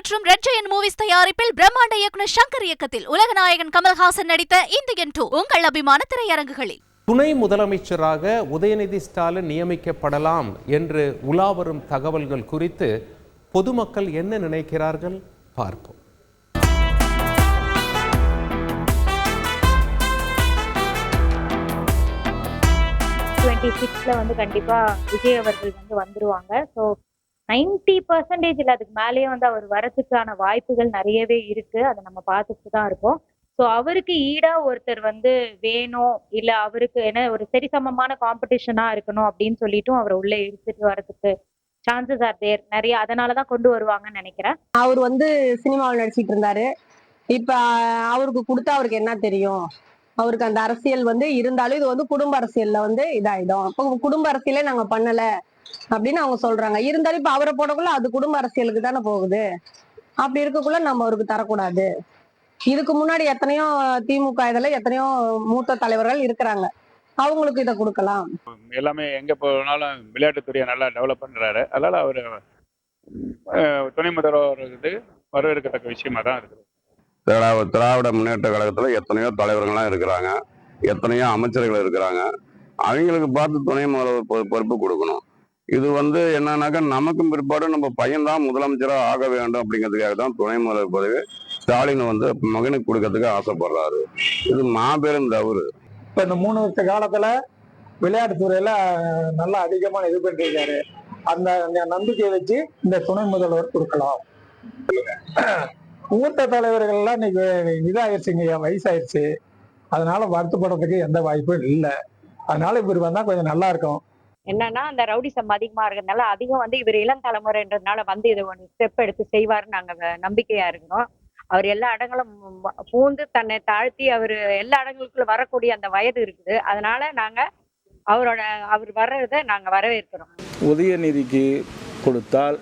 மற்றும் red giant movies தயாரிப்பில் பிரம்மாண்ட இயக்குனர் சங்கர் இயக்கத்தில் உலகநாயகன் கமல்ஹாசன் நடித்த இந்தியன் 2 உங்கள் அபிமான திரையரங்குகளில். துணை முதலமைச்சராக உதயநிதி ஸ்டாலின் நியமிக்கப்படலாம் என்று உலாவரும் தகவல்கள் குறித்து பொதுமக்கள் என்ன நினைக்கிறார்கள் பார்ப்போம். வந்து கண்டிப்பா விஜய் அவர்கள் வந்து வந்துருவாங்க. ஸோ 90% இல்ல அதுக்கு மேலேயே வந்து அவர் வரதுக்கான வாய்ப்புகள் நிறையவே இருக்கு. அதை நம்ம பார்த்துட்டு தான் இருக்கோம். ஸோ அவருக்கு ஈடா ஒருத்தர் வந்து வேணும், இல்ல அவருக்கு என்ன ஒரு சரிசமமான காம்படிஷனா இருக்கணும் அப்படின்னு சொல்லிட்டும் அவரை உள்ள இழுத்துட்டு வரதுக்கு சான்சஸ் ஆர் தேர் நிறைய. அதனாலதான் கொண்டு வருவாங்கன்னு நினைக்கிறேன். அவர் வந்து சினிமாவில் நடிச்சிட்டு இருந்தாரு. இப்ப அவருக்கு கொடுத்தா அவருக்கு என்ன தெரியும்? அவருக்கு அந்த அரசியல் வந்து இருந்தாலும் இது வந்து குடும்ப அரசியல்ல வந்து இதாயிடும். அப்போ குடும்ப அரசியலே நாங்க பண்ணல அப்படின்னு அவங்க சொல்றாங்க. இருந்தாலும் இப்ப அவரை போடக்குள்ள அது குடும்ப அரசியலுக்கு தானே போகுது. அப்படி இருக்கக்குள்ள நம்ம அவருக்கு தரக்கூடாது. இதுக்கு முன்னாடி எத்தனையோ திமுக இதெல்லாம் எத்தனையோ மூத்த தலைவர்கள் இருக்கிறாங்க, அவங்களுக்கு இதை கொடுக்கலாம். எல்லாமே எங்க போனாலும் விளையாட்டுத்துறையை நல்லா டெவலப் பண்றாரு. அதனால அவர் துணை முதல்வர் வரவேற்கத்தக்க விஷயமா தான் இருக்குது. திராவிட முன்னேற்ற கழகத்துல எத்தனையோ தலைவர்கள்லாம் இருக்கிறாங்க, எத்தனையோ அமைச்சர்கள் இருக்கிறாங்க. அவங்களுக்கு பார்த்து துணை முதல்வர் பொறுப்பு கொடுக்கணும். இது வந்து என்னன்னாக்கா நமக்கும் பிற்பாடு நம்ம பையன்தான் முதலமைச்சராக ஆக வேண்டும் அப்படிங்கிறதுக்காக தான் துணை முதல்வர் பதவி ஸ்டாலின் வந்து மகனுக்கு கொடுக்கறதுக்கு ஆசைப்படுறாரு. இது மாபெரும் தவறு. இப்ப இந்த 3 வருஷ காலத்துல விளையாட்டுத்துறையில நல்லா அதிகமான இது பண்ணிருக்காரு. அந்த நம்பிக்கையை வச்சு இந்த துணை முதல்வர் கொடுக்கலாம். மூத்த தலைவர்கள்லாம் இன்னைக்கு இதாயிருச்சுங்க, வயசாயிருச்சு. அதனால வருத்தப்படுறதுக்கு எந்த வாய்ப்பும் இல்லை. அதனால இவர் வந்தா கொஞ்சம் நல்லா இருக்கும். என்னன்னா அந்த ரவுடிசம் அதிகமா இருக்கிறதுனால அதிகம் வந்து இவர் இளம் தலைமுறைன்றதுனால வந்து இதை ஒன்று ஸ்டெப் எடுத்து செய்வாருன்னு நாங்க நம்பிக்கையா இருக்கிறோம். அவர் எல்லா இடங்களும் பூந்து தன்னை தாழ்த்தி அவர் எல்லா இடங்களுக்குள்ள வரக்கூடிய அந்த வயது இருக்குது. அதனால நாங்க அவர் வர்றதை நாங்க வரவேற்கிறோம். உதயநிதிக்கு கொடுத்தால்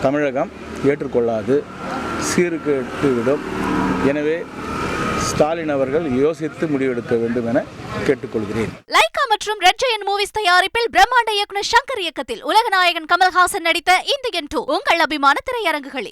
தமிழகம் ஏற்றுக்கொள்ளாது, சீர்கேட்டுவிடும். எனவே ஸ்டாலின் அவர்கள் யோசித்து முடிவெடுக்க வேண்டும் என கேட்டுக்கொள்கிறேன். லைகா மற்றும் ரெட் ஜெயண்ட் மூவிஸ் தயாரிப்பில் பிரம்மாண்ட இயக்குனர் சங்கர் இயக்கத்தில் உலகநாயகன் கமல்ஹாசன் நடித்த இந்தியன் 2 உங்கள் அபிமான திரையரங்குகளில்.